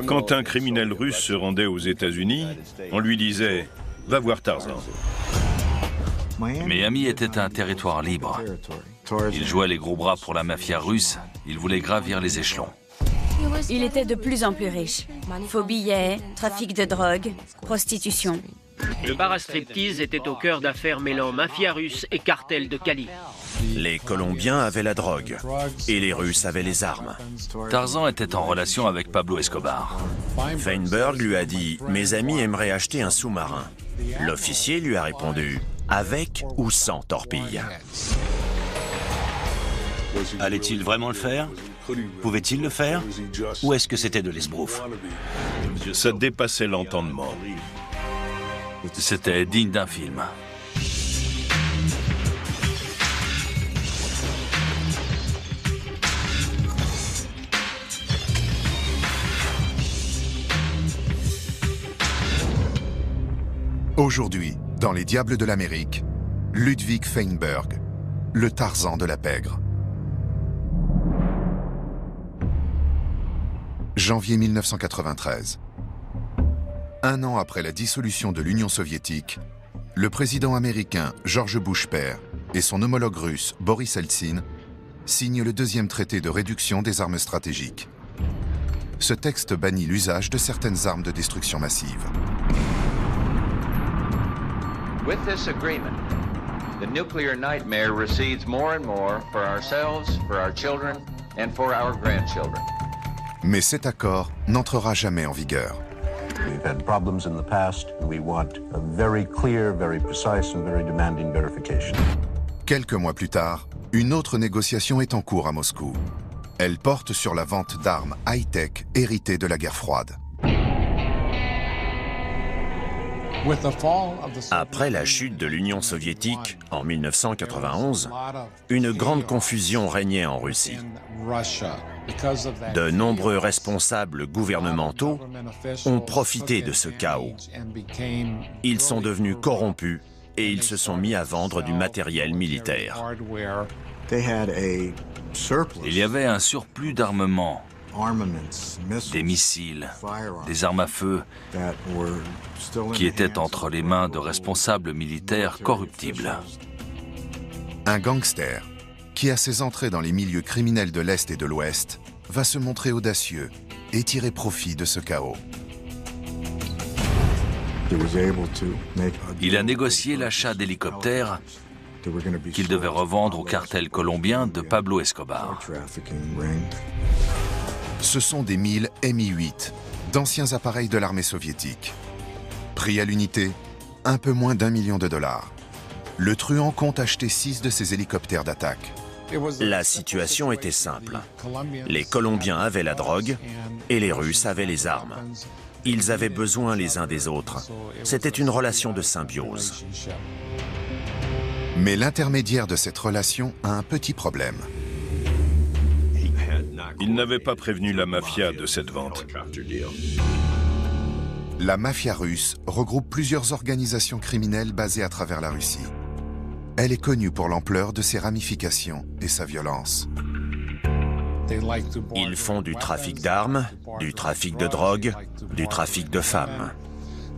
Quand un criminel russe se rendait aux États-Unis, on lui disait « Va voir Tarzan ». Miami était un territoire libre. Il jouait les gros bras pour la mafia russe. Il voulait gravir les échelons. Il était de plus en plus riche. Faux billets, trafic de drogue, prostitution. Le bar à striptease était au cœur d'affaires mêlant mafia russe et cartel de Cali. Les Colombiens avaient la drogue et les Russes avaient les armes. Tarzan était en relation avec Pablo Escobar. Feinberg lui a dit « Mes amis aimeraient acheter un sous-marin ». L'officier lui a répondu « Avec ou sans torpille ». Allait-il vraiment le faire? Pouvait-il le faire? Ou est-ce que c'était de l'esbrouf? Ça dépassait l'entendement. C'était digne d'un film. Aujourd'hui, dans Les Diables de l'Amérique, Ludwig Feinberg, le Tarzan de la pègre. Janvier 1993. Un an après la dissolution de l'Union soviétique, le président américain George Bush père et son homologue russe Boris Eltsine signent le deuxième traité de réduction des armes stratégiques. Ce texte bannit l'usage de certaines armes de destruction massive. With this agreement, the nuclear nightmare recedes more and more for ourselves, for our children, and for our grandchildren. Mais cet accord n'entrera jamais en vigueur. We've had problems in the past, and we want a very clear, very precise, and very demanding verification. Quelques mois plus tard, une autre négociation est en cours à Moscou. Elle porte sur la vente d'armes high-tech héritées de la guerre froide. Après la chute de l'Union soviétique en 1991, une grande confusion régnait en Russie. De nombreux responsables gouvernementaux ont profité de ce chaos. Ils sont devenus corrompus et ils se sont mis à vendre du matériel militaire. Il y avait un surplus d'armement, des missiles, des armes à feu qui étaient entre les mains de responsables militaires corruptibles. Un gangster qui a ses entrées dans les milieux criminels de l'Est et de l'Ouest va se montrer audacieux et tirer profit de ce chaos. Il a négocié l'achat d'hélicoptères qu'il devait revendre au cartel colombien de Pablo Escobar. Ce sont des Mi Mi-8, d'anciens appareils de l'armée soviétique. Prix à l'unité, un peu moins d'1 million de dollars. Le truand compte acheter 6 de ces hélicoptères d'attaque. La situation était simple. Les Colombiens avaient la drogue et les Russes avaient les armes. Ils avaient besoin les uns des autres. C'était une relation de symbiose. Mais l'intermédiaire de cette relation a un petit problème. Il n'avait pas prévenu la mafia de cette vente. La mafia russe regroupe plusieurs organisations criminelles basées à travers la Russie. Elle est connue pour l'ampleur de ses ramifications et sa violence. Ils font du trafic d'armes, du trafic de drogue, du trafic de femmes.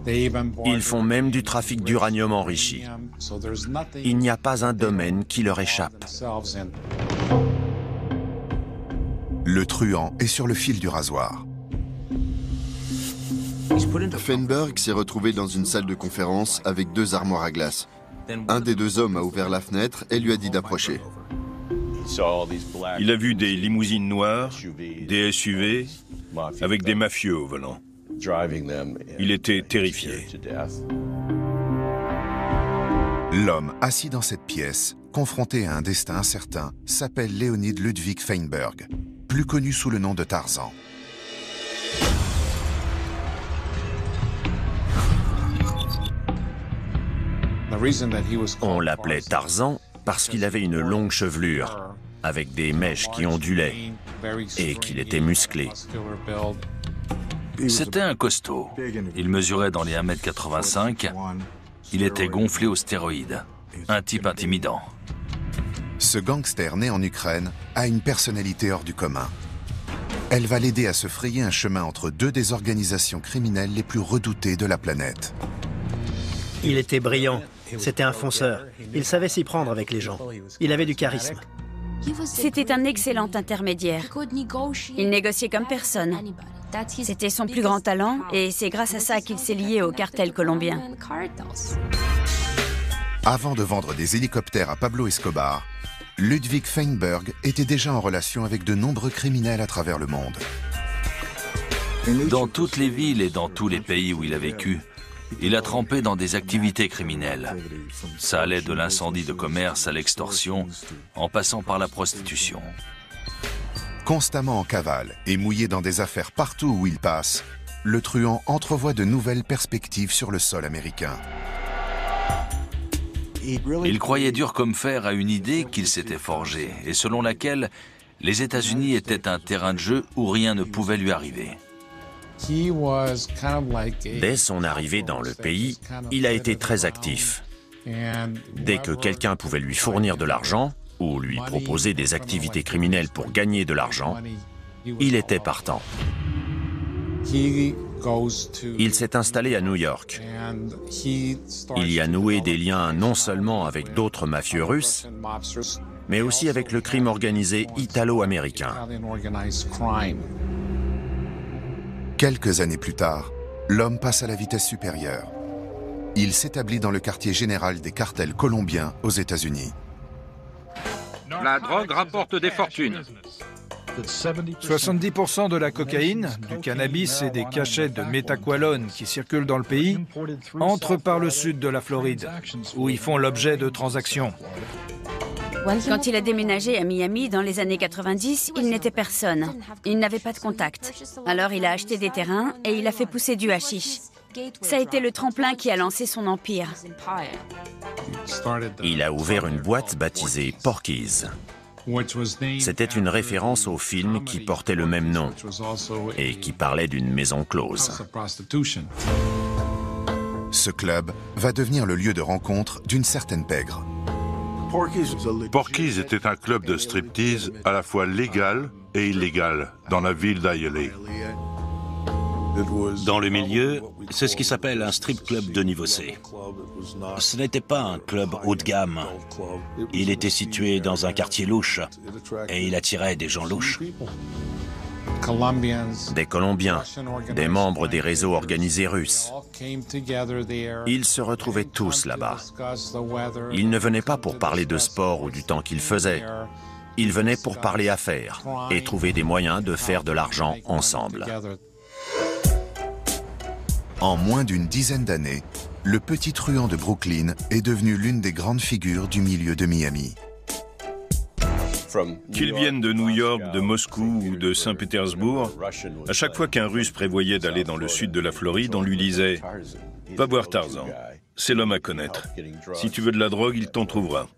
Ils font même du trafic d'uranium enrichi. Il n'y a pas un domaine qui leur échappe. Le truand est sur le fil du rasoir. Feinberg s'est retrouvé dans une salle de conférence avec 2 armoires à glace. Un des 2 hommes a ouvert la fenêtre et lui a dit d'approcher. Il a vu des limousines noires, des SUV, avec des mafieux au volant. Il était terrifié. L'homme assis dans cette pièce, confronté à un destin incertain, s'appelle Leonid Ludwig Feinberg, plus connu sous le nom de Tarzan. On l'appelait Tarzan parce qu'il avait une longue chevelure, avec des mèches qui ondulaient, et qu'il était musclé. C'était un costaud. Il mesurait dans les 1,85 m. Il était gonflé aux stéroïdes. Un type intimidant. Ce gangster né en Ukraine a une personnalité hors du commun. Elle va l'aider à se frayer un chemin entre deux des organisations criminelles les plus redoutées de la planète. Il était brillant. C'était un fonceur. Il savait s'y prendre avec les gens. Il avait du charisme. C'était un excellent intermédiaire. Il négociait comme personne. C'était son plus grand talent et c'est grâce à ça qu'il s'est lié au cartel colombien. Avant de vendre des hélicoptères à Pablo Escobar, Ludwig Feinberg était déjà en relation avec de nombreux criminels à travers le monde. Dans toutes les villes et dans tous les pays où il a vécu, il a trempé dans des activités criminelles. Ça allait de l'incendie de commerce à l'extorsion, en passant par la prostitution. Constamment en cavale et mouillé dans des affaires partout où il passe, le truand entrevoit de nouvelles perspectives sur le sol américain. Il croyait dur comme fer à une idée qu'il s'était forgée et selon laquelle les États-Unis étaient un terrain de jeu où rien ne pouvait lui arriver. Dès son arrivée dans le pays, il a été très actif. Dès que quelqu'un pouvait lui fournir de l'argent ou lui proposer des activités criminelles pour gagner de l'argent, il était partant. Il s'est installé à New York. Il y a noué des liens non seulement avec d'autres mafieux russes, mais aussi avec le crime organisé italo-américain. Quelques années plus tard, l'homme passe à la vitesse supérieure. Il s'établit dans le quartier général des cartels colombiens aux États-Unis. La drogue rapporte des fortunes. 70% de la cocaïne, du cannabis et des cachets de méthaqualone qui circulent dans le pays entrent par le sud de la Floride, où ils font l'objet de transactions. Quand il a déménagé à Miami dans les années 90, il n'était personne. Il n'avait pas de contact. Alors il a acheté des terrains et il a fait pousser du hashish. Ça a été le tremplin qui a lancé son empire. Il a ouvert une boîte baptisée Porky's. C'était une référence au film qui portait le même nom et qui parlait d'une maison close. Ce club va devenir le lieu de rencontre d'une certaine pègre. Porky's était un club de striptease à la fois légal et illégal dans la ville d'Hialeah. Dans le milieu, c'est ce qui s'appelle un strip club de niveau C. Ce n'était pas un club haut de gamme. Il était situé dans un quartier louche et il attirait des gens louches. Des Colombiens, des membres des réseaux organisés russes. Ils se retrouvaient tous là-bas. Ils ne venaient pas pour parler de sport ou du temps qu'il faisait. Ils venaient pour parler affaires et trouver des moyens de faire de l'argent ensemble. En moins d'une dizaine d'années, le petit truand de Brooklyn est devenu l'une des grandes figures du milieu de Miami. Qu'ils viennent de New York, de Moscou ou de Saint-Pétersbourg, à chaque fois qu'un Russe prévoyait d'aller dans le sud de la Floride, on lui disait « Va voir Tarzan, c'est l'homme à connaître. Si tu veux de la drogue, il t'en trouvera.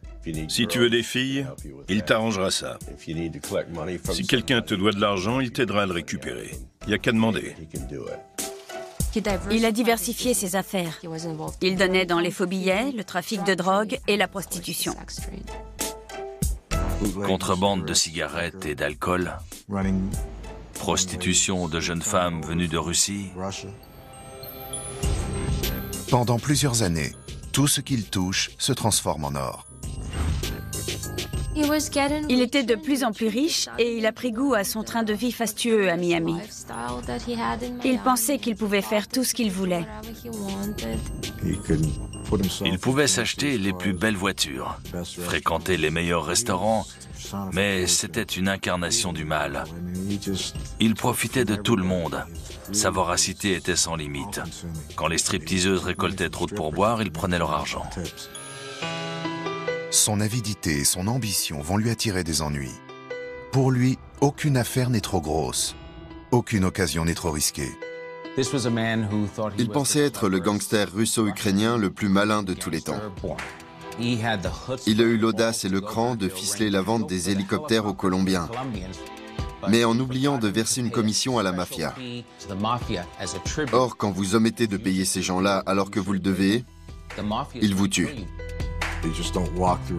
Si tu veux des filles, il t'arrangera ça. Si quelqu'un te doit de l'argent, il t'aidera à le récupérer. Il n'y a qu'à demander. » Il a diversifié ses affaires. Il donnait dans les faux billets, le trafic de drogue et la prostitution. Contrebande de cigarettes et d'alcool, prostitution de jeunes femmes venues de Russie. Pendant plusieurs années, tout ce qu'il touche se transforme en or. Il était de plus en plus riche et il a pris goût à son train de vie fastueux à Miami. Il pensait qu'il pouvait faire tout ce qu'il voulait. Il pouvait s'acheter les plus belles voitures, fréquenter les meilleurs restaurants, mais c'était une incarnation du mal. Il profitait de tout le monde. Sa voracité était sans limite. Quand les stripteaseuses récoltaient trop de pourboires, il prenait leur argent. Son avidité et son ambition vont lui attirer des ennuis. Pour lui, aucune affaire n'est trop grosse. Aucune occasion n'est trop risquée. Il pensait être le gangster russo-ukrainien le plus malin de tous les temps. Il a eu l'audace et le cran de ficeler la vente des hélicoptères aux Colombiens, mais en oubliant de verser une commission à la mafia. Or, quand vous omettez de payer ces gens-là alors que vous le devez, ils vous tuent.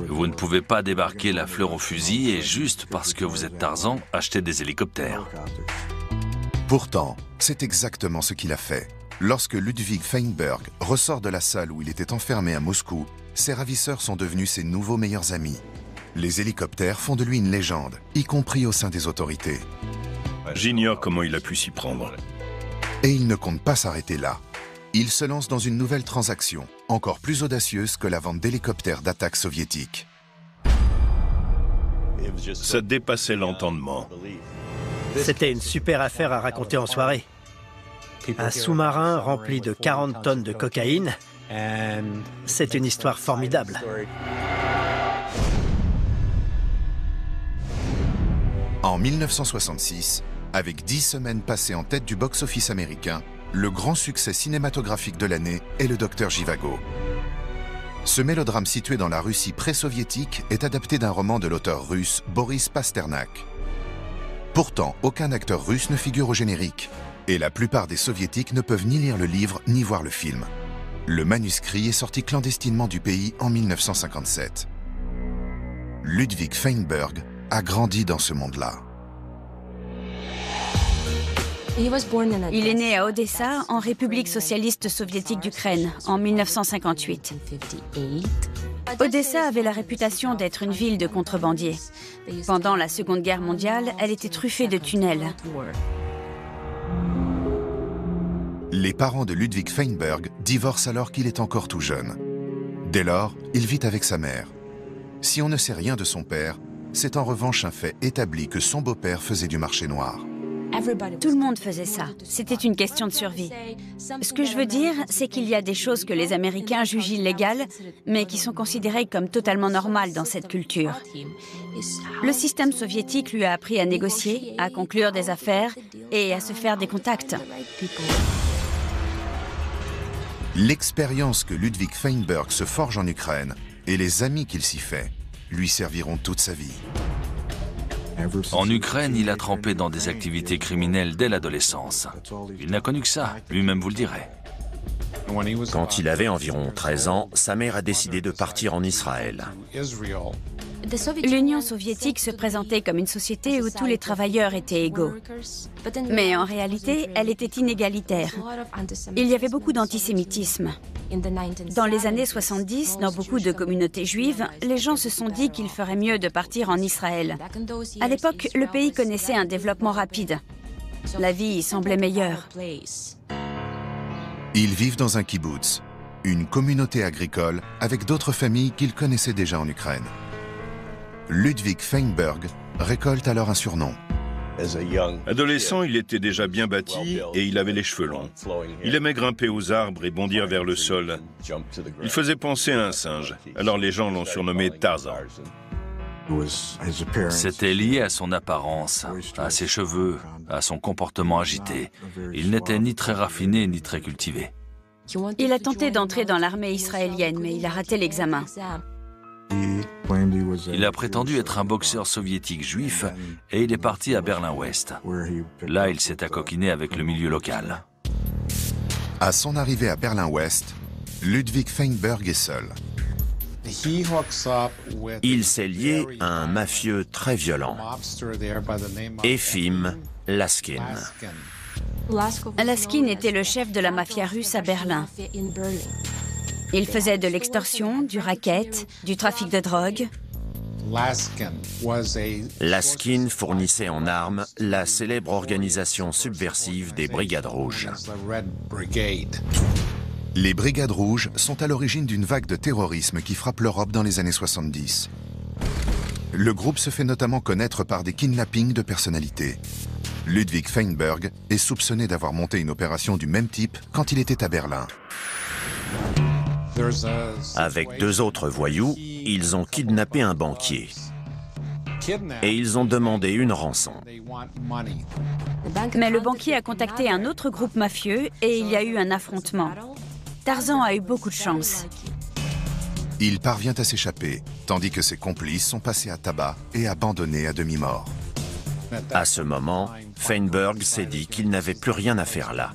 Vous ne pouvez pas débarquer la fleur au fusil et juste parce que vous êtes Tarzan, acheter des hélicoptères. Pourtant, c'est exactement ce qu'il a fait. Lorsque Ludwig Feinberg ressort de la salle où il était enfermé à Moscou, ses ravisseurs sont devenus ses nouveaux meilleurs amis. Les hélicoptères font de lui une légende, y compris au sein des autorités. J'ignore comment il a pu s'y prendre. Et il ne compte pas s'arrêter là. Il se lance dans une nouvelle transaction, encore plus audacieuse que la vente d'hélicoptères d'attaque soviétiques. Ça dépassait l'entendement. C'était une super affaire à raconter en soirée. Un sous-marin rempli de 40 tonnes de cocaïne, c'est une histoire formidable. En 1966, avec 10 semaines passées en tête du box-office américain, le grand succès cinématographique de l'année est le Docteur Zhivago. Ce mélodrame situé dans la Russie pré-soviétique est adapté d'un roman de l'auteur russe Boris Pasternak. Pourtant, aucun acteur russe ne figure au générique, et la plupart des soviétiques ne peuvent ni lire le livre ni voir le film. Le manuscrit est sorti clandestinement du pays en 1957. Ludwig Feinberg a grandi dans ce monde-là. Il est né à Odessa, en République socialiste soviétique d'Ukraine, en 1958. Odessa avait la réputation d'être une ville de contrebandiers. Pendant la Seconde Guerre mondiale, elle était truffée de tunnels. Les parents de Ludwig Feinberg divorcent alors qu'il est encore tout jeune. Dès lors, il vit avec sa mère. Si on ne sait rien de son père, c'est en revanche un fait établi que son beau-père faisait du marché noir. Tout le monde faisait ça. C'était une question de survie. Ce que je veux dire, c'est qu'il y a des choses que les Américains jugent illégales, mais qui sont considérées comme totalement normales dans cette culture. Le système soviétique lui a appris à négocier, à conclure des affaires et à se faire des contacts. L'expérience que Ludwig Feinberg se forge en Ukraine et les amis qu'il s'y fait lui serviront toute sa vie. En Ukraine, il a trempé dans des activités criminelles dès l'adolescence. Il n'a connu que ça, lui-même vous le direz. Quand il avait environ 13 ans, sa mère a décidé de partir en Israël. L'Union soviétique se présentait comme une société où tous les travailleurs étaient égaux. Mais en réalité, elle était inégalitaire. Il y avait beaucoup d'antisémitisme. Dans les années 70, dans beaucoup de communautés juives, les gens se sont dit qu'il ferait mieux de partir en Israël. À l'époque, le pays connaissait un développement rapide. La vie y semblait meilleure. Ils vivent dans un kibbutz, une communauté agricole avec d'autres familles qu'ils connaissaient déjà en Ukraine. Ludwig Feinberg récolte alors un surnom. Adolescent, il était déjà bien bâti et il avait les cheveux longs. Il aimait grimper aux arbres et bondir vers le sol. Il faisait penser à un singe, alors les gens l'ont surnommé Tarzan. C'était lié à son apparence, à ses cheveux, à son comportement agité. Il n'était ni très raffiné ni très cultivé. Il a tenté d'entrer dans l'armée israélienne, mais il a raté l'examen. Il a prétendu être un boxeur soviétique juif et il est parti à Berlin-Ouest. Là, il s'est accoquiné avec le milieu local. À son arrivée à Berlin-Ouest, Ludwig Feinberg est seul. Il s'est lié à un mafieux très violent, Efim Laskin. Laskin était le chef de la mafia russe à Berlin. Il faisait de l'extorsion, du racket, du trafic de drogue. Laskin fournissait en armes la célèbre organisation subversive des Brigades Rouges. Les Brigades Rouges sont à l'origine d'une vague de terrorisme qui frappe l'Europe dans les années 70. Le groupe se fait notamment connaître par des kidnappings de personnalités. Ludwig Feinberg est soupçonné d'avoir monté une opération du même type quand il était à Berlin. Avec 2 autres voyous, ils ont kidnappé un banquier. Et ils ont demandé une rançon. Mais le banquier a contacté un autre groupe mafieux et il y a eu un affrontement. Tarzan a eu beaucoup de chance. Il parvient à s'échapper, tandis que ses complices sont passés à tabac et abandonnés à demi-mort. À ce moment, Feinberg s'est dit qu'il n'avait plus rien à faire là.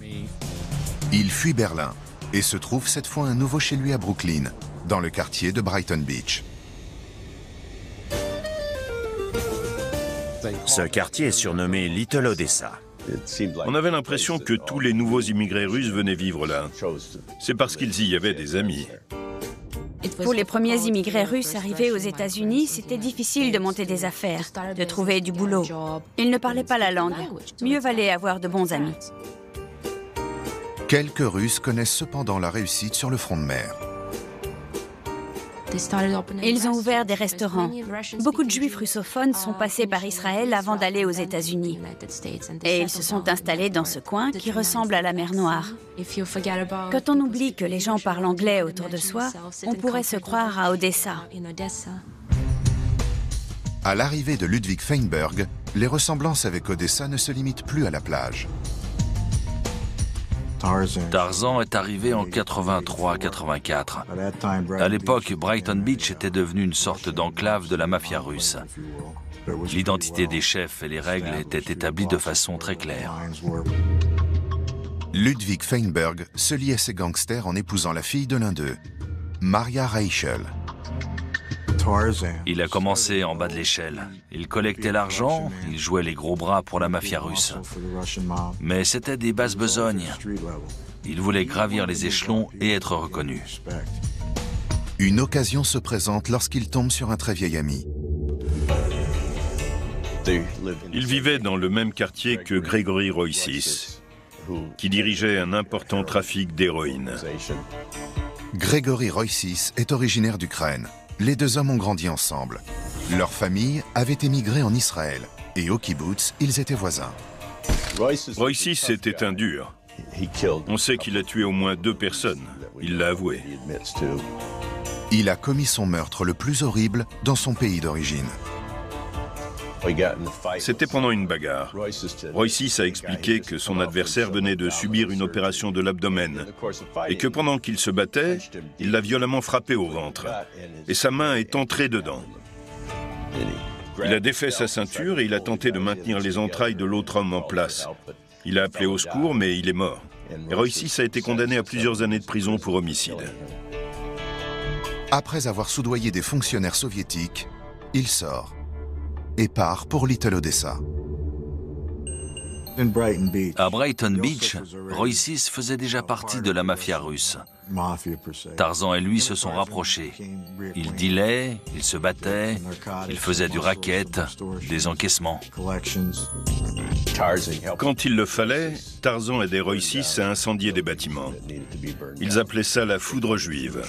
Il fuit Berlin et se trouve cette fois un nouveau chez lui à Brooklyn, dans le quartier de Brighton Beach. Ce quartier est surnommé Little Odessa. On avait l'impression que tous les nouveaux immigrés russes venaient vivre là. C'est parce qu'ils y avaient des amis. Pour les premiers immigrés russes arrivés aux États-Unis, c'était difficile de monter des affaires, de trouver du boulot. Ils ne parlaient pas la langue. Mieux valait avoir de bons amis. Quelques Russes connaissent cependant la réussite sur le front de mer. Ils ont ouvert des restaurants. Beaucoup de Juifs russophones sont passés par Israël avant d'aller aux États-Unis. Et ils se sont installés dans ce coin qui ressemble à la mer Noire. Quand on oublie que les gens parlent anglais autour de soi, on pourrait se croire à Odessa. À l'arrivée de Ludwig Feinberg, les ressemblances avec Odessa ne se limitent plus à la plage. Tarzan est arrivé en 83-84. À l'époque, Brighton Beach était devenu une sorte d'enclave de la mafia russe. L'identité des chefs et les règles étaient établies de façon très claire. Ludwig Feinberg se lie à ses gangsters en épousant la fille de l'un d'eux, Maria Reichel. Il a commencé en bas de l'échelle. Il collectait l'argent, il jouait les gros bras pour la mafia russe. Mais c'était des basses besognes. Il voulait gravir les échelons et être reconnu. Une occasion se présente lorsqu'il tombe sur un très vieil ami. Il vivait dans le même quartier que Gregory Roycis, qui dirigeait un important trafic d'héroïne. Gregory Roycis est originaire d'Ukraine. Les deux hommes ont grandi ensemble. Leur famille avait émigré en Israël et au kibbutz, ils étaient voisins. Roycis était un dur. On sait qu'il a tué au moins 2 personnes. Il l'a avoué. Il a commis son meurtre le plus horrible dans son pays d'origine. C'était pendant une bagarre. Roycis a expliqué que son adversaire venait de subir une opération de l'abdomen et que pendant qu'il se battait, il l'a violemment frappé au ventre et sa main est entrée dedans. Il a défait sa ceinture et il a tenté de maintenir les entrailles de l'autre homme en place. Il a appelé au secours, mais il est mort. Et Roycis a été condamné à plusieurs années de prison pour homicide. Après avoir soudoyé des fonctionnaires soviétiques, il sort et part pour Little Odessa. À Brighton Beach, Roycis faisait déjà partie de la mafia russe. Tarzan et lui se sont rapprochés. Ils dealaient, ils se battaient, ils faisaient du racket, des encaissements. Quand il le fallait, Tarzan aidait Roycis à incendier des bâtiments. Ils appelaient ça la foudre juive.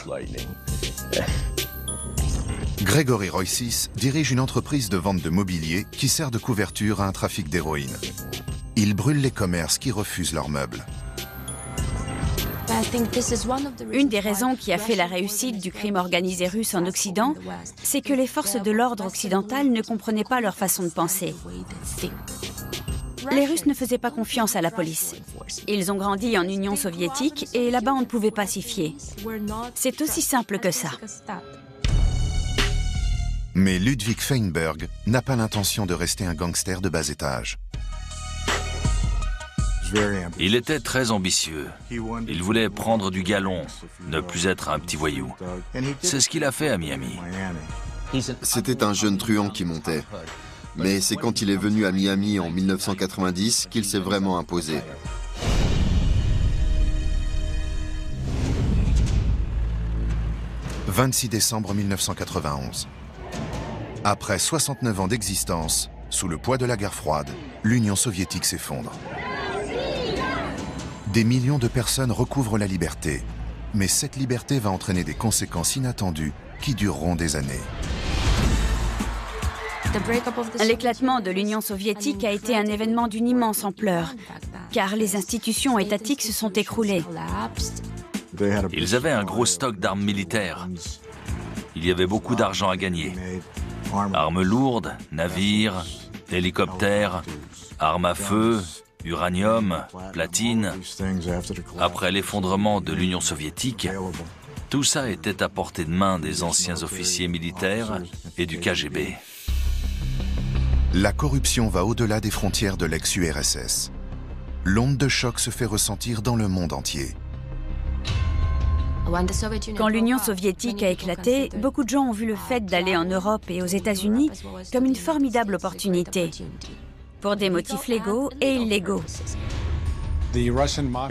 Gregory Roycis dirige une entreprise de vente de mobilier qui sert de couverture à un trafic d'héroïne. Il brûle les commerces qui refusent leurs meubles. Une des raisons qui a fait la réussite du crime organisé russe en Occident, c'est que les forces de l'ordre occidentales ne comprenaient pas leur façon de penser. Les Russes ne faisaient pas confiance à la police. Ils ont grandi en Union soviétique et là-bas on ne pouvait pas s'y fier. C'est aussi simple que ça. Mais Ludwig Feinberg n'a pas l'intention de rester un gangster de bas étage. Il était très ambitieux. Il voulait prendre du galon, ne plus être un petit voyou. C'est ce qu'il a fait à Miami. C'était un jeune truand qui montait. Mais c'est quand il est venu à Miami en 1990 qu'il s'est vraiment imposé. « 26 décembre 1991. Après 69 ans d'existence, sous le poids de la guerre froide, l'Union soviétique s'effondre. Des millions de personnes recouvrent la liberté, mais cette liberté va entraîner des conséquences inattendues qui dureront des années. L'éclatement de l'Union soviétique a été un événement d'une immense ampleur, car les institutions étatiques se sont écroulées. Ils avaient un gros stock d'armes militaires. Il y avait beaucoup d'argent à gagner. Armes lourdes, navires, hélicoptères, armes à feu, uranium, platine. Après l'effondrement de l'Union soviétique, tout ça était à portée de main des anciens officiers militaires et du KGB. La corruption va au-delà des frontières de l'ex-URSS. L'onde de choc se fait ressentir dans le monde entier. Quand l'Union soviétique a éclaté, beaucoup de gens ont vu le fait d'aller en Europe et aux États-Unis comme une formidable opportunité, pour des motifs légaux et illégaux.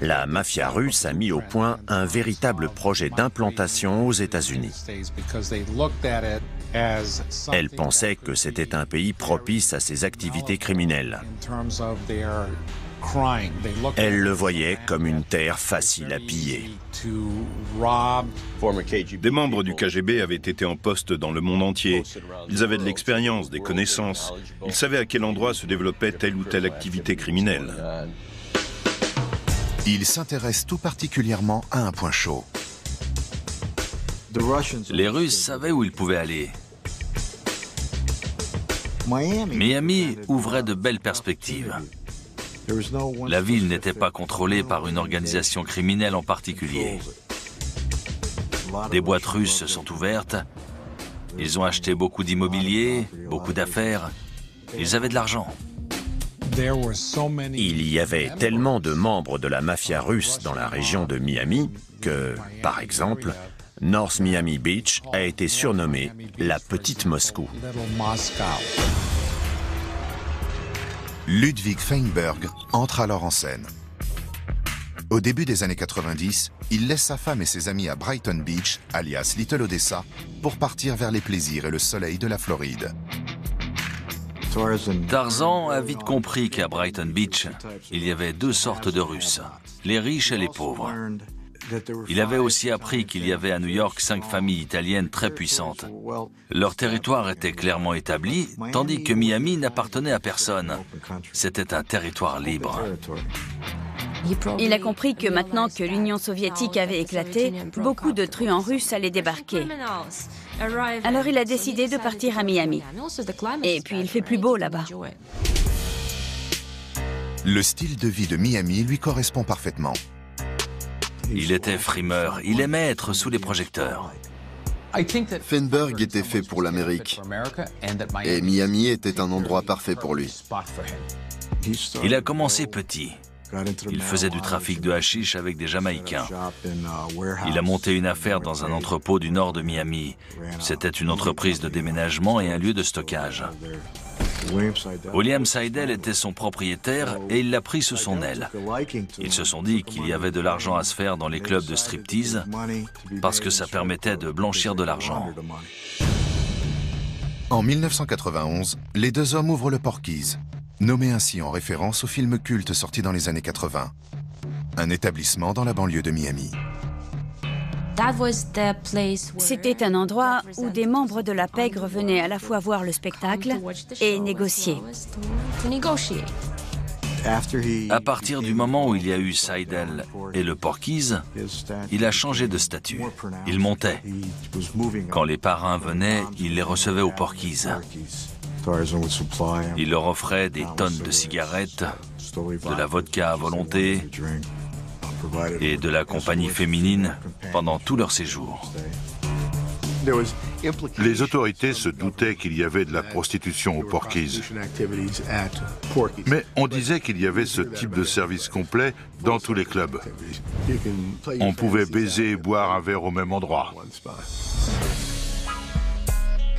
La mafia russe a mis au point un véritable projet d'implantation aux États-Unis. Elle pensait que c'était un pays propice à ses activités criminelles. Elle le voyait comme une terre facile à piller. Des membres du KGB avaient été en poste dans le monde entier. Ils avaient de l'expérience, des connaissances. Ils savaient à quel endroit se développait telle ou telle activité criminelle. Ils s'intéressent tout particulièrement à un point chaud. Les Russes savaient où ils pouvaient aller. Miami ouvrait de belles perspectives. La ville n'était pas contrôlée par une organisation criminelle en particulier. Des boîtes russes se sont ouvertes. Ils ont acheté beaucoup d'immobilier, beaucoup d'affaires. Ils avaient de l'argent. Il y avait tellement de membres de la mafia russe dans la région de Miami que, par exemple, North Miami Beach a été surnommée la Petite Moscou. Ludwig Feinberg entre alors en scène. Au début des années 90, il laisse sa femme et ses amis à Brighton Beach, alias Little Odessa, pour partir vers les plaisirs et le soleil de la Floride. Tarzan a vite compris qu'à Brighton Beach, il y avait deux sortes de Russes, les riches et les pauvres. Il avait aussi appris qu'il y avait à New York 5 familles italiennes très puissantes. Leur territoire était clairement établi, tandis que Miami n'appartenait à personne. C'était un territoire libre. Il a compris que maintenant que l'Union soviétique avait éclaté, beaucoup de truands russes allaient débarquer. Alors il a décidé de partir à Miami. Et puis il fait plus beau là-bas. Le style de vie de Miami lui correspond parfaitement. Il était frimeur, il aimait être sous les projecteurs. Feinberg était fait pour l'Amérique et Miami était un endroit parfait pour lui. Il a commencé petit. Il faisait du trafic de hashish avec des Jamaïcains. Il a monté une affaire dans un entrepôt du nord de Miami. C'était une entreprise de déménagement et un lieu de stockage. William Seidel était son propriétaire et il l'a pris sous son aile. Ils se sont dit qu'il y avait de l'argent à se faire dans les clubs de striptease parce que ça permettait de blanchir de l'argent. En 1991, les deux hommes ouvrent le Porky's, nommé ainsi en référence au film culte sorti dans les années 80, un établissement dans la banlieue de Miami. C'était un endroit où des membres de la pègre venaient à la fois voir le spectacle et négocier. À partir du moment où il y a eu Seidel et le Porky's, il a changé de statut. Il montait. Quand les parrains venaient, il les recevait au Porky's. Il leur offrait des tonnes de cigarettes, de la vodka à volonté et de la compagnie féminine pendant tout leur séjour. Les autorités se doutaient qu'il y avait de la prostitution au Porky's. Mais on disait qu'il y avait ce type de service complet dans tous les clubs. On pouvait baiser et boire un verre au même endroit.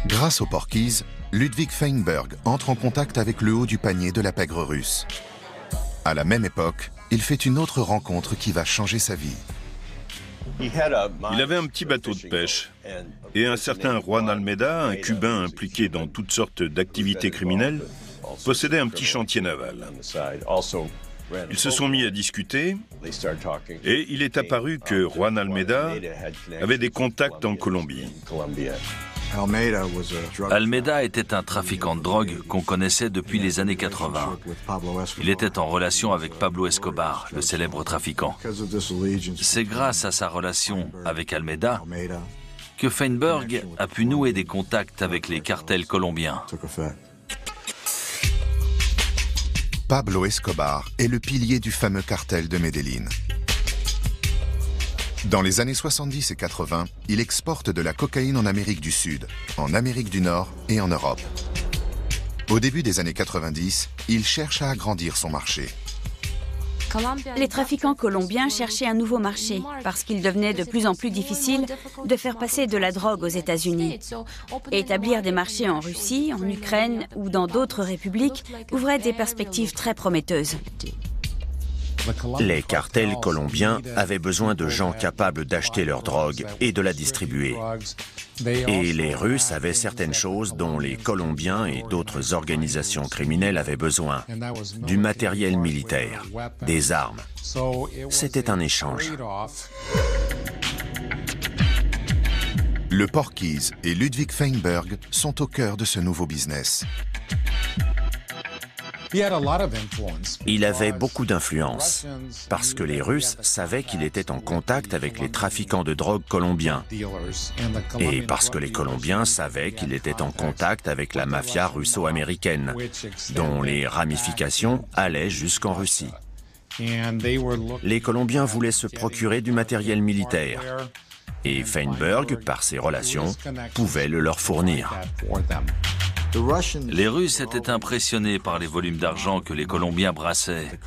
Grâce au Porky's, Ludwig Feinberg entre en contact avec le haut du panier de la pègre russe. À la même époque, il fait une autre rencontre qui va changer sa vie. Il avait un petit bateau de pêche et un certain Juan Almeida, un Cubain impliqué dans toutes sortes d'activités criminelles, possédait un petit chantier naval. Ils se sont mis à discuter et il est apparu que Juan Almeida avait des contacts en Colombie. Almeida était un trafiquant de drogue qu'on connaissait depuis les années 80. Il était en relation avec Pablo Escobar, le célèbre trafiquant. C'est grâce à sa relation avec Almeida que Feinberg a pu nouer des contacts avec les cartels colombiens. Pablo Escobar est le pilier du fameux cartel de Medellín. Dans les années 70 et 80, il exporte de la cocaïne en Amérique du Sud, en Amérique du Nord et en Europe. Au début des années 90, il cherche à agrandir son marché. Les trafiquants colombiens cherchaient un nouveau marché parce qu'il devenait de plus en plus difficile de faire passer de la drogue aux États-Unis. Et établir des marchés en Russie, en Ukraine ou dans d'autres républiques ouvrait des perspectives très prometteuses. Les cartels colombiens avaient besoin de gens capables d'acheter leur drogue et de la distribuer. Et les Russes avaient certaines choses dont les Colombiens et d'autres organisations criminelles avaient besoin. Du matériel militaire, des armes. C'était un échange. Le Porky's et Ludwig Feinberg sont au cœur de ce nouveau business. Il avait beaucoup d'influence, parce que les Russes savaient qu'il était en contact avec les trafiquants de drogue colombiens, et parce que les Colombiens savaient qu'il était en contact avec la mafia russo-américaine, dont les ramifications allaient jusqu'en Russie. Les Colombiens voulaient se procurer du matériel militaire, et Feinberg, par ses relations, pouvait le leur fournir. Les Russes étaient impressionnés par les volumes d'argent que les Colombiens brassaient,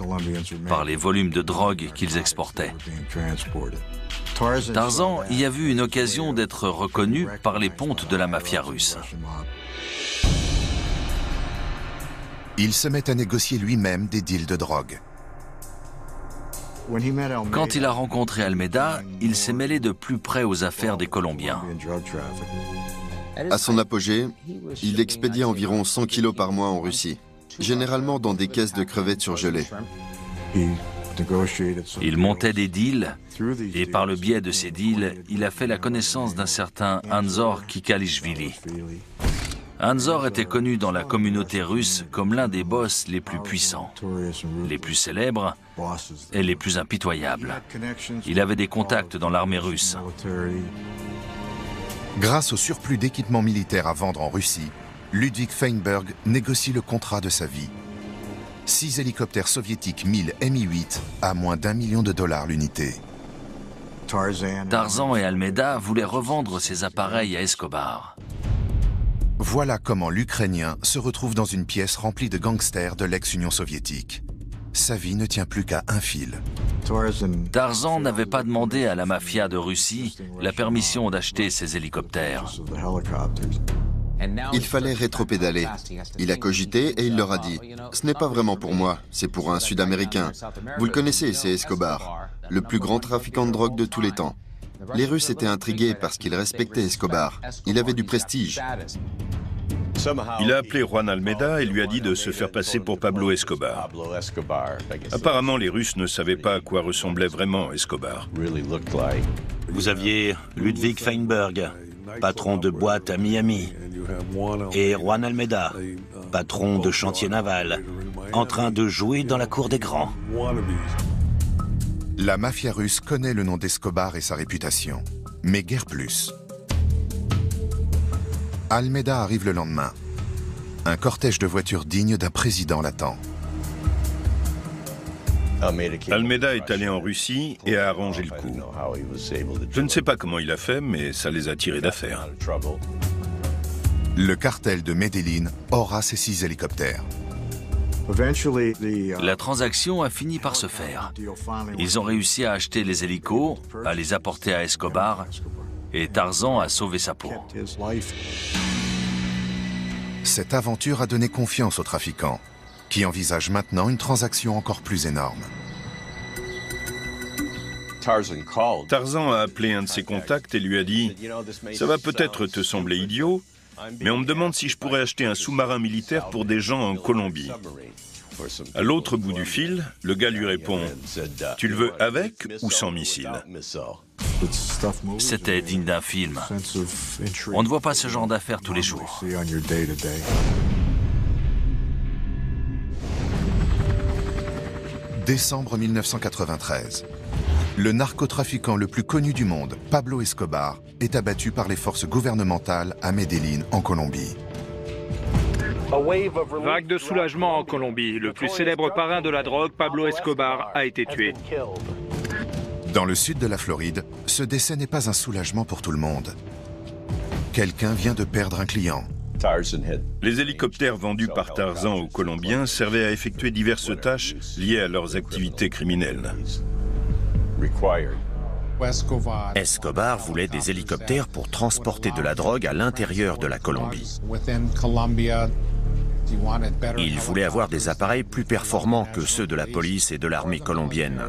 par les volumes de drogue qu'ils exportaient. Tarzan y a vu une occasion d'être reconnu par les pontes de la mafia russe. Il se met à négocier lui-même des deals de drogue. Quand il a rencontré Almeida, il s'est mêlé de plus près aux affaires des Colombiens. À son apogée, il expédiait environ 100 kilos par mois en Russie, généralement dans des caisses de crevettes surgelées. Il montait des deals, et par le biais de ces deals, il a fait la connaissance d'un certain Anzor Kikalishvili. Anzor était connu dans la communauté russe comme l'un des boss les plus puissants, les plus célèbres et les plus impitoyables. Il avait des contacts dans l'armée russe. Grâce au surplus d'équipements militaires à vendre en Russie, Ludwig Feinberg négocie le contrat de sa vie. 6 hélicoptères soviétiques Mi Mi-8 à moins d'1 million de dollars l'unité. Tarzan et Almeida voulaient revendre ces appareils à Escobar. Voilà comment l'Ukrainien se retrouve dans une pièce remplie de gangsters de l'ex-Union soviétique. Sa vie ne tient plus qu'à un fil. Tarzan n'avait pas demandé à la mafia de Russie la permission d'acheter ces hélicoptères. Il fallait rétropédaler. Il a cogité et il leur a dit « Ce n'est pas vraiment pour moi, c'est pour un Sud-Américain. Vous le connaissez, c'est Escobar, le plus grand trafiquant de drogue de tous les temps. » Les Russes étaient intrigués parce qu'ils respectaient Escobar. Il avait du prestige. Il a appelé Juan Almeida et lui a dit de se faire passer pour Pablo Escobar. Apparemment, les Russes ne savaient pas à quoi ressemblait vraiment Escobar. Vous aviez Ludwig Feinberg, patron de boîte à Miami, et Juan Almeida, patron de chantier naval, en train de jouer dans la cour des grands. La mafia russe connaît le nom d'Escobar et sa réputation, mais guère plus. Almeida arrive le lendemain. Un cortège de voitures digne d'un président l'attend. Almeida est allé en Russie et a arrangé le coup. Je ne sais pas comment il a fait, mais ça les a tirés d'affaire. Le cartel de Medellín aura ses 6 hélicoptères. La transaction a fini par se faire. Ils ont réussi à acheter les hélicos, à les apporter à Escobar, et Tarzan a sauvé sa peau. Cette aventure a donné confiance aux trafiquants, qui envisagent maintenant une transaction encore plus énorme. Tarzan a appelé un de ses contacts et lui a dit « Ça va peut-être te sembler idiot, mais on me demande si je pourrais acheter un sous-marin militaire pour des gens en Colombie. » À l'autre bout du fil, le gars lui répond « Tu le veux avec ou sans missile ?» C'était digne d'un film. On ne voit pas ce genre d'affaires tous les jours. Décembre 1993. Le narcotrafiquant le plus connu du monde, Pablo Escobar, est abattu par les forces gouvernementales à Medellín, en Colombie. Vague de soulagement en Colombie. Le plus célèbre parrain de la drogue, Pablo Escobar, a été tué. Dans le sud de la Floride, ce décès n'est pas un soulagement pour tout le monde. Quelqu'un vient de perdre un client. Les hélicoptères vendus par Tarzan aux Colombiens servaient à effectuer diverses tâches liées à leurs activités criminelles. Escobar voulait des hélicoptères pour transporter de la drogue à l'intérieur de la Colombie. Il voulait avoir des appareils plus performants que ceux de la police et de l'armée colombienne.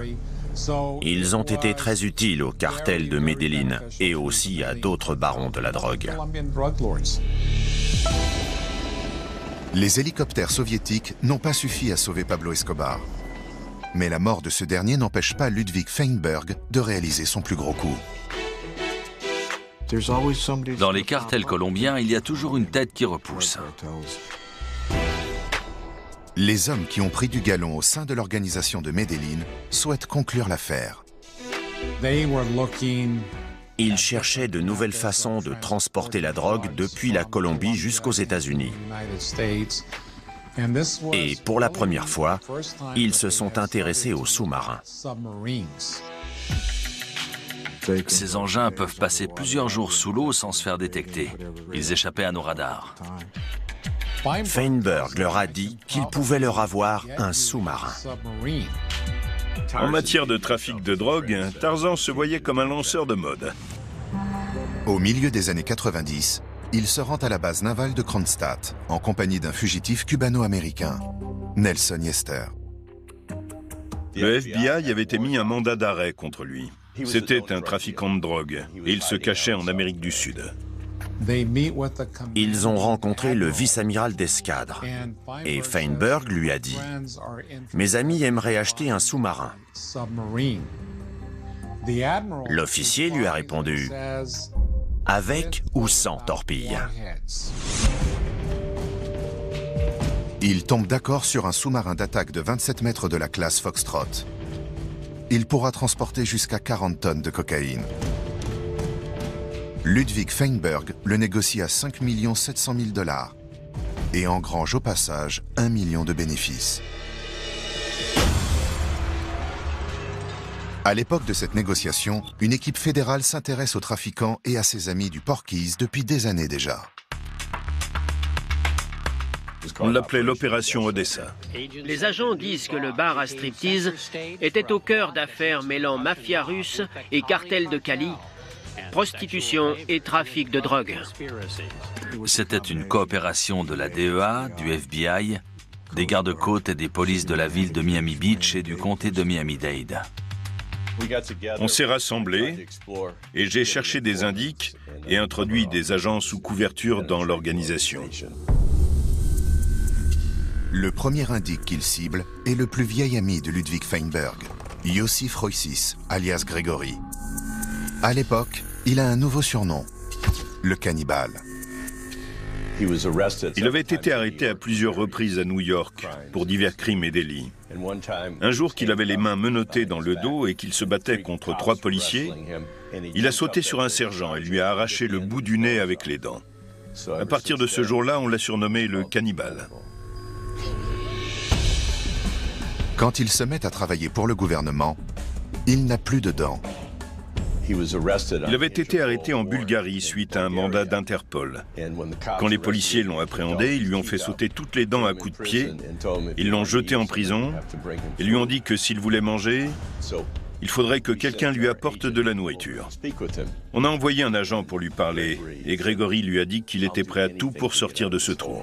Ils ont été très utiles au cartel de Medellín et aussi à d'autres barons de la drogue. Les hélicoptères soviétiques n'ont pas suffi à sauver Pablo Escobar. Mais la mort de ce dernier n'empêche pas Ludwig Feinberg de réaliser son plus gros coup. Dans les cartels colombiens, il y a toujours une tête qui repousse. Les hommes qui ont pris du galon au sein de l'organisation de Medellín souhaitent conclure l'affaire. Ils cherchaient de nouvelles façons de transporter la drogue depuis la Colombie jusqu'aux États-Unis. Et pour la première fois, ils se sont intéressés aux sous-marins. Ces engins peuvent passer plusieurs jours sous l'eau sans se faire détecter. Ils échappaient à nos radars. Feinberg leur a dit qu'il pouvait leur avoir un sous-marin. En matière de trafic de drogue, Tarzan se voyait comme un lanceur de mode. Au milieu des années 90, il se rend à la base navale de Kronstadt en compagnie d'un fugitif cubano-américain, Nelson Yester. Le FBI avait émis un mandat d'arrêt contre lui. C'était un trafiquant de drogue et il se cachait en Amérique du Sud. Ils ont rencontré le vice-amiral d'escadre et Feinberg lui a dit « Mes amis aimeraient acheter un sous-marin ». L'officier lui a répondu « Avec ou sans torpille ». Il tombe d'accord sur un sous-marin d'attaque de 27 mètres de la classe Foxtrot. Il pourra transporter jusqu'à 40 tonnes de cocaïne. Ludwig Feinberg le négocie à 5 700 000 $ et engrange au passage 1 million de bénéfices. À l'époque de cette négociation, une équipe fédérale s'intéresse aux trafiquants et à ses amis du Porky's depuis des années déjà. On l'appelait l'opération Odessa. Les agents disent que le bar à striptease était au cœur d'affaires mêlant mafia russe et cartel de Cali, prostitution et trafic de drogue. C'était une coopération de la DEA, du FBI, des gardes-côtes et des polices de la ville de Miami Beach et du comté de Miami-Dade. On s'est rassemblés et j'ai cherché des indices et introduit des agents sous couverture dans l'organisation. Le premier indice qu'il cible est le plus vieil ami de Ludwig Feinberg, Yossif Roysis, alias Grégory. À l'époque, il a un nouveau surnom, le cannibale. Il avait été arrêté à plusieurs reprises à New York pour divers crimes et délits. Un jour qu'il avait les mains menottées dans le dos et qu'il se battait contre 3 policiers, il a sauté sur un sergent et lui a arraché le bout du nez avec les dents. À partir de ce jour-là, on l'a surnommé le cannibale. Quand il se met à travailler pour le gouvernement, il n'a plus de dents. Il avait été arrêté en Bulgarie suite à un mandat d'Interpol. Quand les policiers l'ont appréhendé, ils lui ont fait sauter toutes les dents à coups de pied, ils l'ont jeté en prison et lui ont dit que s'il voulait manger, il faudrait que quelqu'un lui apporte de la nourriture. On a envoyé un agent pour lui parler et Grégory lui a dit qu'il était prêt à tout pour sortir de ce trou.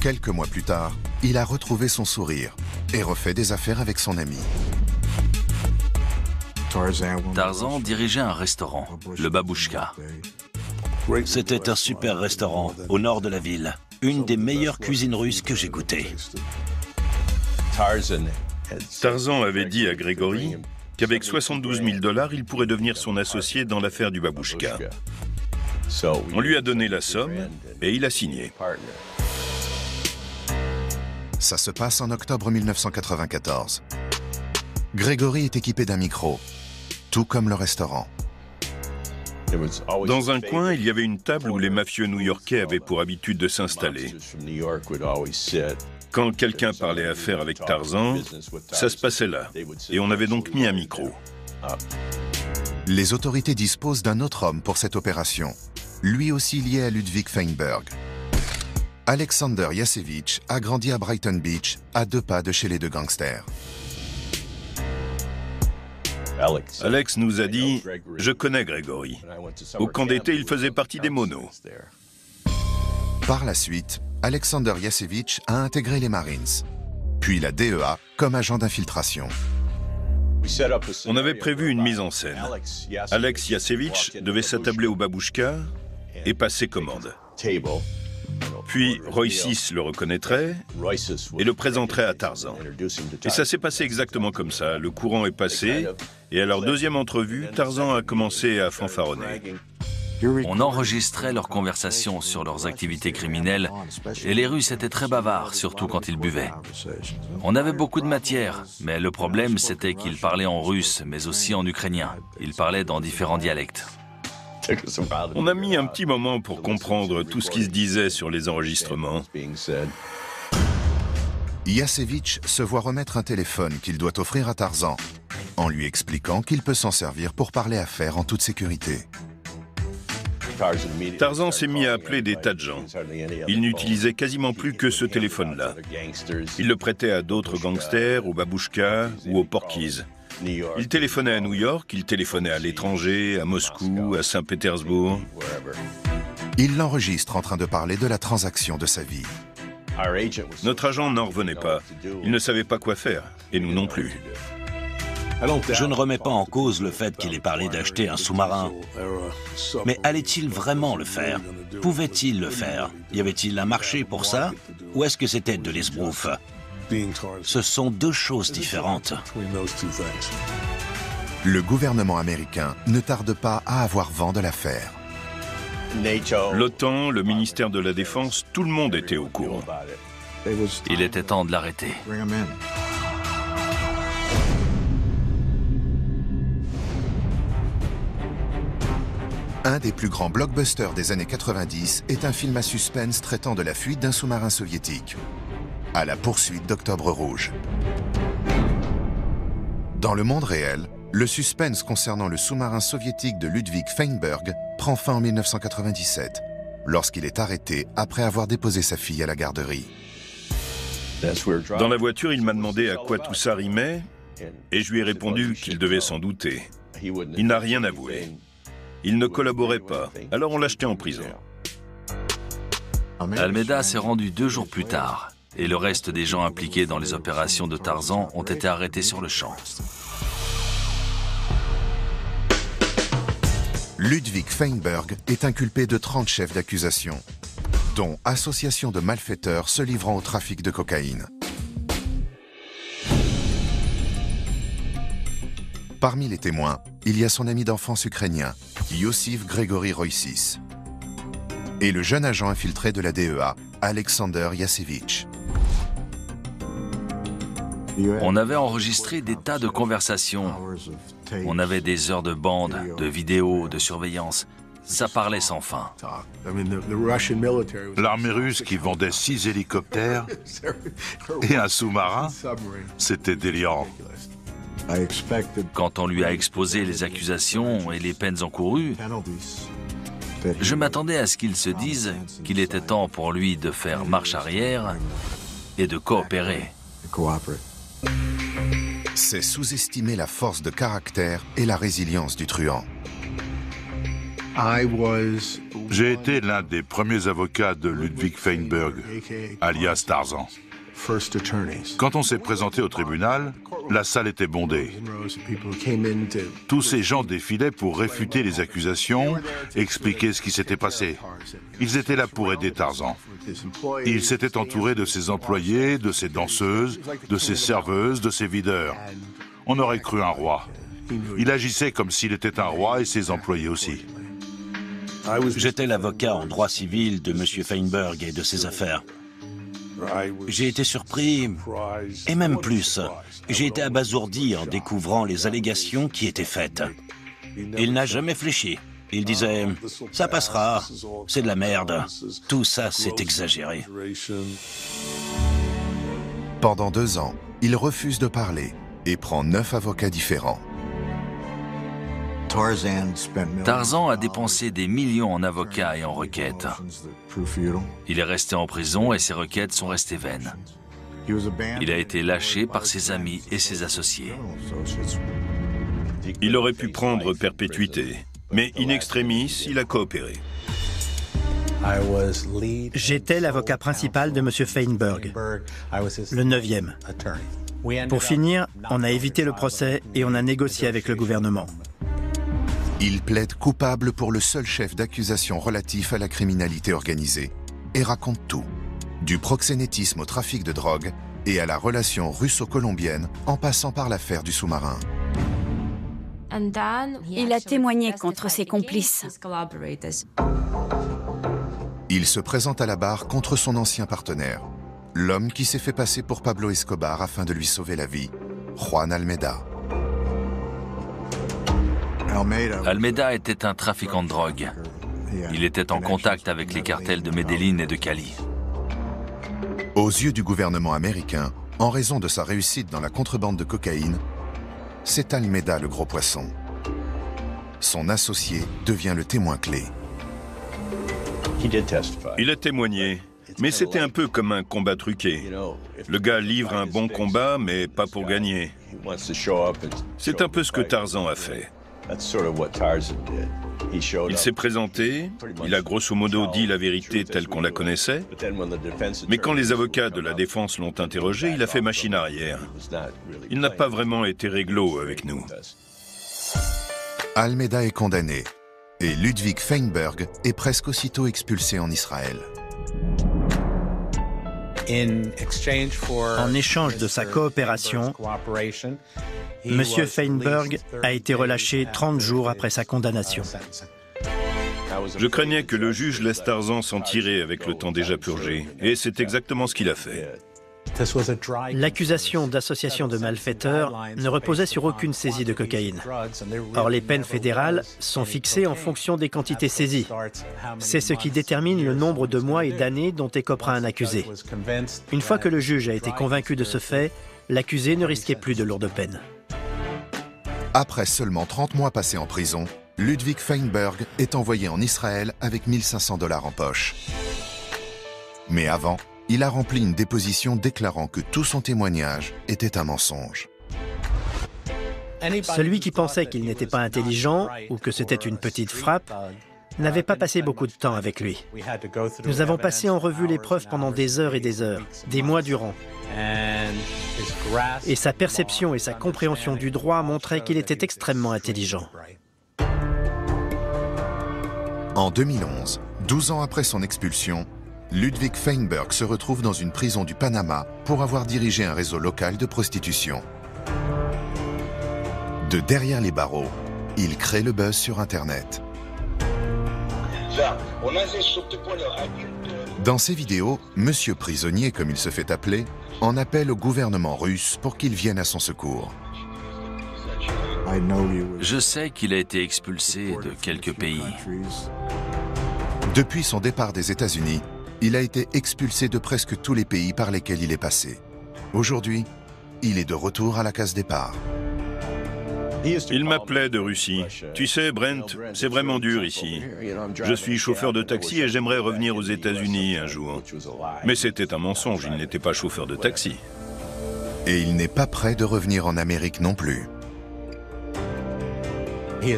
Quelques mois plus tard, il a retrouvé son sourire et refait des affaires avec son ami. Tarzan dirigeait un restaurant, le Babouchka. C'était un super restaurant au nord de la ville. Une des meilleures cuisines russes que j'ai goûtées. Tarzan avait dit à Grégory qu'avec 72 000 $, il pourrait devenir son associé dans l'affaire du Babouchka. On lui a donné la somme et il a signé. Ça se passe en octobre 1994. Grégory est équipé d'un micro, tout comme le restaurant. Dans un coin, il y avait une table où les mafieux new-yorkais avaient pour habitude de s'installer. Quand quelqu'un parlait affaires avec Tarzan, ça se passait là. Et on avait donc mis un micro. Les autorités disposent d'un autre homme pour cette opération, lui aussi lié à Ludwig Feinberg. Alexander Yasevich a grandi à Brighton Beach, à 2 pas de chez les 2 gangsters. Alex nous a dit « Je connais Gregory. Au camp d'été, il faisait partie des monos. » Par la suite, Alexander Yasevich a intégré les Marines, puis la DEA comme agent d'infiltration. On avait prévu une mise en scène. Alex Yasevich devait s'attabler au babouchka et passer commande. Puis Roysis le reconnaîtrait et le présenterait à Tarzan. Et ça s'est passé exactement comme ça. Le courant est passé et à leur deuxième entrevue, Tarzan a commencé à fanfaronner. On enregistrait leurs conversations sur leurs activités criminelles et les Russes étaient très bavards, surtout quand ils buvaient. On avait beaucoup de matière, mais le problème c'était qu'ils parlaient en russe, mais aussi en ukrainien. Ils parlaient dans différents dialectes. On a mis un petit moment pour comprendre tout ce qui se disait sur les enregistrements. Yasevich se voit remettre un téléphone qu'il doit offrir à Tarzan, en lui expliquant qu'il peut s'en servir pour parler affaires en toute sécurité. Tarzan s'est mis à appeler des tas de gens. Il n'utilisait quasiment plus que ce téléphone-là. Il le prêtait à d'autres gangsters, au babouchka ou au Porky's. Il téléphonait à New York, il téléphonait à l'étranger, à Moscou, à Saint-Pétersbourg. Il l'enregistre en train de parler de la transaction de sa vie. Notre agent n'en revenait pas. Il ne savait pas quoi faire, et nous non plus. Je ne remets pas en cause le fait qu'il ait parlé d'acheter un sous-marin. Mais allait-il vraiment le faire? Pouvait-il le faire? Y avait-il un marché pour ça? Ou est-ce que c'était de l'esbrouf? Ce sont 2 choses différentes. Le gouvernement américain ne tarde pas à avoir vent de l'affaire. L'OTAN, le ministère de la Défense, tout le monde était au courant. Il était temps de l'arrêter. Un des plus grands blockbusters des années 90 est un film à suspense traitant de la fuite d'un sous-marin soviétique, à la poursuite d'Octobre Rouge. Dans le monde réel, le suspense concernant le sous-marin soviétique de Ludwig Feinberg prend fin en 1997, lorsqu'il est arrêté après avoir déposé sa fille à la garderie. Dans la voiture, il m'a demandé à quoi tout ça rimait, et je lui ai répondu qu'il devait s'en douter. Il n'a rien avoué. Il ne collaborait pas, alors on l'a jeté en prison. Almeida s'est rendu 2 jours plus tard, et le reste des gens impliqués dans les opérations de Tarzan ont été arrêtés sur le champ. Ludwig Feinberg est inculpé de 30 chefs d'accusation, dont association de malfaiteurs se livrant au trafic de cocaïne. Parmi les témoins, il y a son ami d'enfance ukrainien, Yosif Gregory Roysis, et le jeune agent infiltré de la DEA, Alexander Yasevich. On avait enregistré des tas de conversations. On avait des heures de bande, de vidéos, de surveillance. Ça parlait sans fin. L'armée russe qui vendait 6 hélicoptères et un sous-marin, c'était délirant. Quand on lui a exposé les accusations et les peines encourues, je m'attendais à ce qu'il se dise qu'il était temps pour lui de faire marche arrière et de coopérer. C'est sous-estimer la force de caractère et la résilience du truand. J'ai été l'un des premiers avocats de Ludwig Feinberg, alias Tarzan. Quand on s'est présenté au tribunal, la salle était bondée. Tous ces gens défilaient pour réfuter les accusations, expliquer ce qui s'était passé. Ils étaient là pour aider Tarzan. Il s'était entouré de ses employés, de ses danseuses, de ses serveuses, de ses videurs. On aurait cru un roi. Il agissait comme s'il était un roi et ses employés aussi. J'étais l'avocat en droit civil de M. Feinberg et de ses affaires. J'ai été surpris, et même plus. J'ai été abasourdi en découvrant les allégations qui étaient faites. Il n'a jamais fléchi. Il disait « ça passera, c'est de la merde, tout ça c'est exagéré ». Pendant 2 ans, il refuse de parler et prend 9 avocats différents. Tarzan a dépensé des millions en avocats et en requêtes. Il est resté en prison et ses requêtes sont restées vaines. Il a été lâché par ses amis et ses associés. Il aurait pu prendre perpétuité, mais in extremis, il a coopéré. J'étais l'avocat principal de M. Feinberg, le 9e. Pour finir, on a évité le procès et on a négocié avec le gouvernement. Il plaide coupable pour le seul chef d'accusation relatif à la criminalité organisée et raconte tout, du proxénétisme au trafic de drogue et à la relation russo-colombienne en passant par l'affaire du sous-marin. Il a témoigné contre ses complices. Il se présente à la barre contre son ancien partenaire, l'homme qui s'est fait passer pour Pablo Escobar afin de lui sauver la vie, Juan Almeida. Almeida était un trafiquant de drogue. Il était en contact avec les cartels de Medellín et de Cali. Aux yeux du gouvernement américain, en raison de sa réussite dans la contrebande de cocaïne, c'est Almeida le gros poisson. Son associé devient le témoin clé. Il a témoigné, mais c'était un peu comme un combat truqué. Le gars livre un bon combat, mais pas pour gagner. C'est un peu ce que Tarzan a fait. Il s'est présenté, il a grosso modo dit la vérité telle qu'on la connaissait, mais quand les avocats de la défense l'ont interrogé, il a fait machine arrière. Il n'a pas vraiment été réglo avec nous. Almeida est condamné et Ludwig Feinberg est presque aussitôt expulsé en Israël. En échange de sa coopération, M. Feinberg a été relâché 30 jours après sa condamnation. Je craignais que le juge laisse Tarzan s'en tirer avec le temps déjà purgé, et c'est exactement ce qu'il a fait. L'accusation d'association de malfaiteurs ne reposait sur aucune saisie de cocaïne. Or, les peines fédérales sont fixées en fonction des quantités saisies. C'est ce qui détermine le nombre de mois et d'années dont écopera un accusé. Une fois que le juge a été convaincu de ce fait, l'accusé ne risquait plus de lourdes peines. Après seulement 30 mois passés en prison, Ludwig Feinberg est envoyé en Israël avec 1 500 $ en poche. Mais avant, il a rempli une déposition déclarant que tout son témoignage était un mensonge. Celui qui pensait qu'il n'était pas intelligent ou que c'était une petite frappe n'avait pas passé beaucoup de temps avec lui. Nous avons passé en revue les preuves pendant des heures, des mois durant. Et sa perception et sa compréhension du droit montraient qu'il était extrêmement intelligent. En 2011, 12 ans après son expulsion, Ludwig Feinberg se retrouve dans une prison du Panama pour avoir dirigé un réseau local de prostitution. De derrière les barreaux, il crée le buzz sur Internet. Dans ses vidéos, Monsieur Prisonnier, comme il se fait appeler, en appelle au gouvernement russe pour qu'il vienne à son secours. Je sais qu'il a été expulsé de quelques pays. Depuis son départ des États-Unis, il a été expulsé de presque tous les pays par lesquels il est passé. Aujourd'hui, il est de retour à la case départ. Il m'appelait de Russie. Tu sais, Brent, c'est vraiment dur ici. Je suis chauffeur de taxi et j'aimerais revenir aux États-Unis un jour. Mais c'était un mensonge, il n'était pas chauffeur de taxi. Et il n'est pas prêt de revenir en Amérique non plus.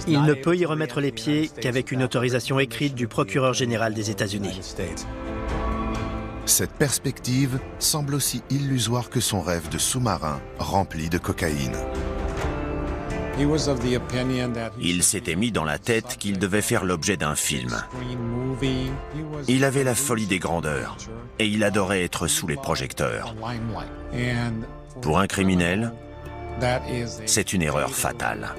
Il ne peut y remettre les pieds qu'avec une autorisation écrite du procureur général des États-Unis. Cette perspective semble aussi illusoire que son rêve de sous-marin rempli de cocaïne. Il s'était mis dans la tête qu'il devait faire l'objet d'un film. Il avait la folie des grandeurs et il adorait être sous les projecteurs. Pour un criminel, c'est une erreur fatale.